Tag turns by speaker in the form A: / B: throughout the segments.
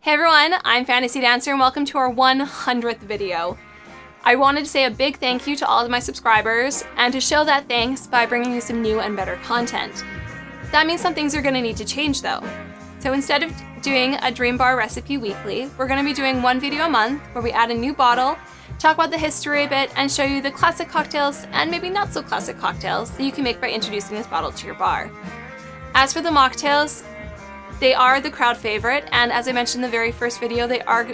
A: Hey everyone, I'm Fantasy Dancer and welcome to our 100th video. I wanted to say a big thank you to all of my subscribers and to show that thanks by bringing you some new and better content. That means some things are going to need to change though. So instead of doing a dream bar recipe weekly, we're going to be doing one video a month where we add a new bottle, talk about the history a bit, and show you the classic cocktails and maybe not so classic cocktails that you can make by introducing this bottle to your bar. As for the mocktails, they are the crowd favorite, and as I mentioned in the very first video, they are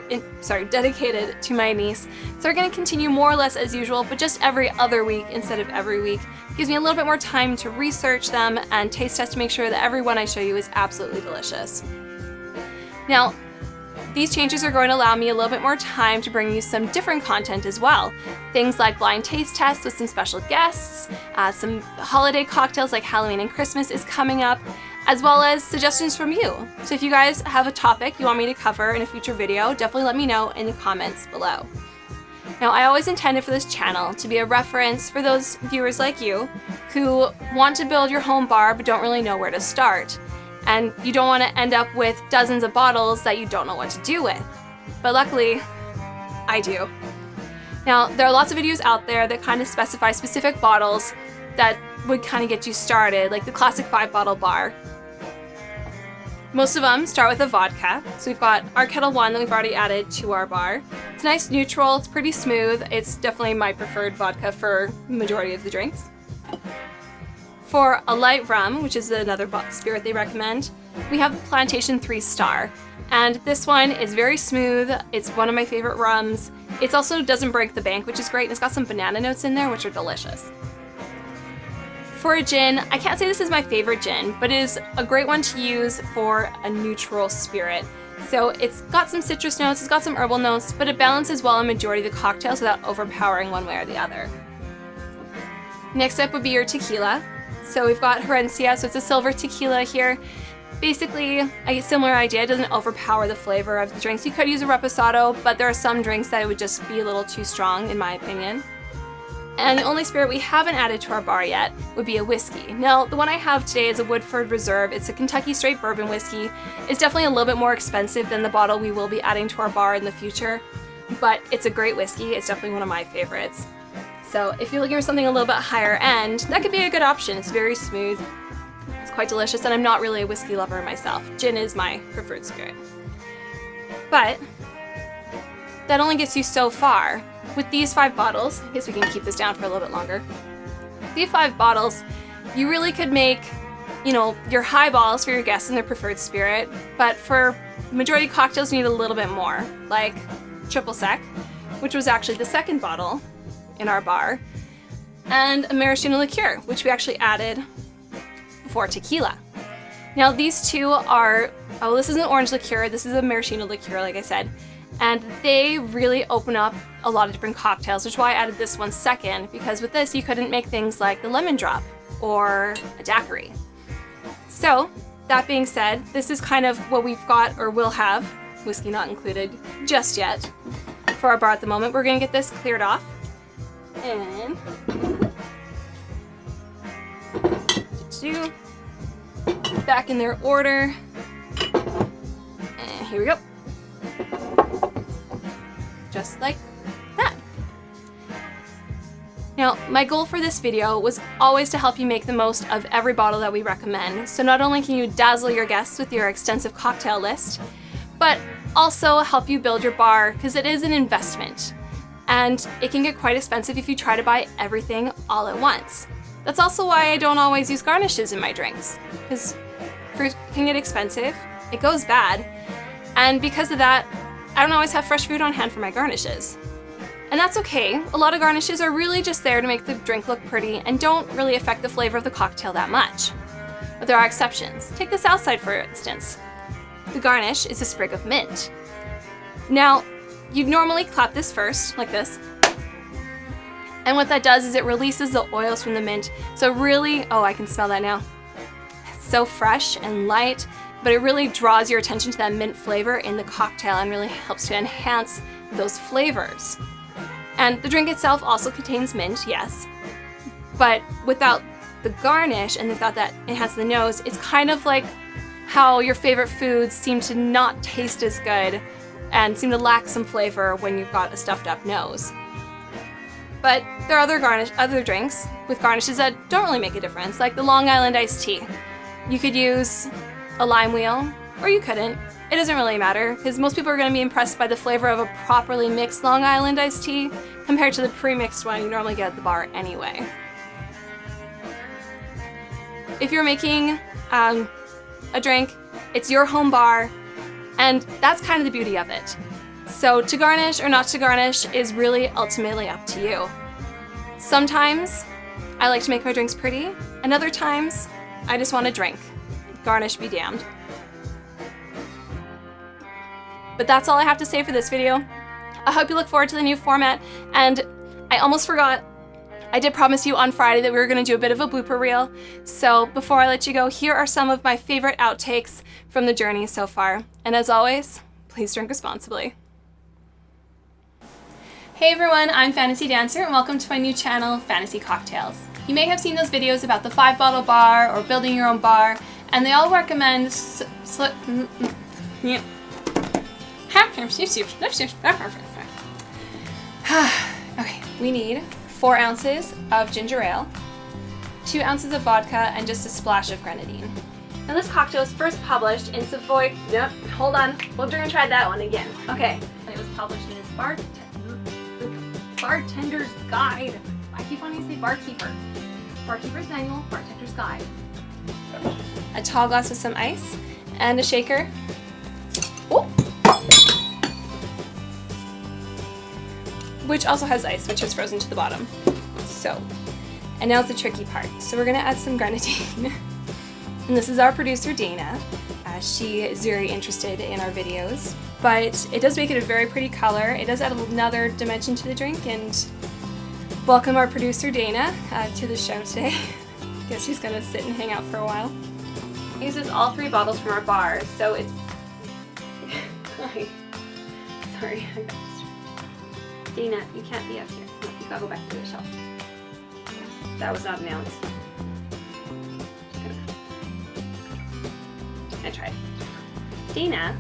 A: dedicated to my niece. So they're going to continue more or less as usual, but just every other week instead of every week. It gives me a little bit more time to research them and taste test to make sure that every one I show you is absolutely delicious. Now, these changes are going to allow me a little bit more time to bring you some different content as well. Things like blind taste tests with some special guests, some holiday cocktails like Halloween and Christmas is coming up, as well as suggestions from you. So if you guys have a topic you want me to cover in a future video, definitely let me know in the comments below. Now, I always intended for this channel to be a reference for those viewers like you who want to build your home bar but don't really know where to start. And you don't want to end up with dozens of bottles that you don't know what to do with. But luckily, I do. Now, there are lots of videos out there that kind of specify specific bottles that would kind of get you started, like the classic 5-bottle bar. Most of them start with a vodka. So we've got our Kettle One that we've already added to our bar. It's nice neutral, it's pretty smooth. It's definitely my preferred vodka for the majority of the drinks. For a light rum, which is another spirit they recommend, we have Plantation 3-Star. And this one is very smooth. It's one of my favorite rums. It also doesn't break the bank, which is great. And it's got some banana notes in there, which are delicious. For a gin, I can't say this is my favorite gin, but it is a great one to use for a neutral spirit. So it's got some citrus notes, it's got some herbal notes, but it balances well in majority of the cocktails without overpowering one way or the other. Next up would be your tequila. So we've got Herencia, so it's a silver tequila here. Basically, a similar idea, it doesn't overpower the flavor of the drinks. You could use a reposado, but there are some drinks that it would just be a little too strong, in my opinion. And the only spirit we haven't added to our bar yet would be a whiskey. Now, the one I have today is a Woodford Reserve. It's a Kentucky straight bourbon whiskey. It's definitely a little bit more expensive than the bottle we will be adding to our bar in the future, but it's a great whiskey. It's definitely one of my favorites. So if you're looking for something a little bit higher end, that could be a good option. It's very smooth, it's quite delicious, and I'm not really a whiskey lover myself. Gin is my preferred spirit. But that only gets you so far. With these 5 bottles, I guess we can keep this down for a little bit longer. These 5 bottles, you really could make, your highballs for your guests and their preferred spirit, but for majority cocktails you need a little bit more, like Triple Sec, which was actually the second bottle in our bar, and a maraschino liqueur, which we actually added before tequila. Now these two are, this is an orange liqueur, this is a maraschino liqueur, like I said, and they really open up a lot of different cocktails, which is why I added this one second, because with this you couldn't make things like the lemon drop or a daiquiri. So that being said, this is kind of what we've got or will have, whiskey not included just yet, for our bar at the moment. We're gonna get this cleared off. And back in their order. And here we go. Just like that. Now, my goal for this video was always to help you make the most of every bottle that we recommend. So not only can you dazzle your guests with your extensive cocktail list, but also help you build your bar, because it is an investment. And it can get quite expensive if you try to buy everything all at once. That's also why I don't always use garnishes in my drinks, because fruit can get expensive, it goes bad, and because of that, I don't always have fresh food on hand for my garnishes. And that's okay. A lot of garnishes are really just there to make the drink look pretty and don't really affect the flavor of the cocktail that much. But there are exceptions. Take the south side, for instance. The garnish is a sprig of mint. Now, you'd normally clap this first, like this. And what that does is it releases the oils from the mint. So really, I can smell that now. It's so fresh and light, but it really draws your attention to that mint flavor in the cocktail and really helps to enhance those flavors. And the drink itself also contains mint, yes, but without the garnish and without that enhance the nose, it's kind of like how your favorite foods seem to not taste as good and seem to lack some flavor when you've got a stuffed up nose. But there are other drinks with garnishes that don't really make a difference, like the Long Island iced tea. You could use a lime wheel, or you couldn't. It doesn't really matter, because most people are going to be impressed by the flavor of a properly mixed Long Island iced tea compared to the pre-mixed one you normally get at the bar anyway. If you're making a drink, it's your home bar, and that's kind of the beauty of it. So to garnish or not to garnish is really ultimately up to you. Sometimes I like to make my drinks pretty, and other times I just want to drink. Garnish be damned. But that's all I have to say for this video. I hope you look forward to the new format, and I almost forgot, I did promise you on Friday that we were going to do a bit of a blooper reel. So before I let you go, here are some of my favorite outtakes from the journey so far. And as always, please drink responsibly. Hey everyone, I'm Fantasy Dancer and welcome to my new channel, Fantasy Cocktails. You may have seen those videos about the 5-bottle bar or building your own bar, and they all recommend Okay, we need 4 ounces of ginger ale, 2 ounces of vodka, and just a splash of grenadine. Now this cocktail was first published in Savoy. Yep, hold on, we're gonna try that one again. Okay, it was published in his Bartender's Guide. I keep wanting to say barkeeper. Barkeeper's Manual, Bartender's Guide. A tall glass with some ice and a shaker. Oh! Which also has ice, which is frozen to the bottom. So, and now's the tricky part. So we're gonna add some grenadine. And this is our producer, Dana. She is very interested in our videos, but it does make it a very pretty color. It does add another dimension to the drink, and welcome our producer, Dana, to the show today. Guess she's gonna sit and hang out for a while. It uses all 3 bottles from our bar, so it's... Sorry. Dana, you can't be up here. No, you gotta go back to the shelf. That was not an ounce. I tried. Dana,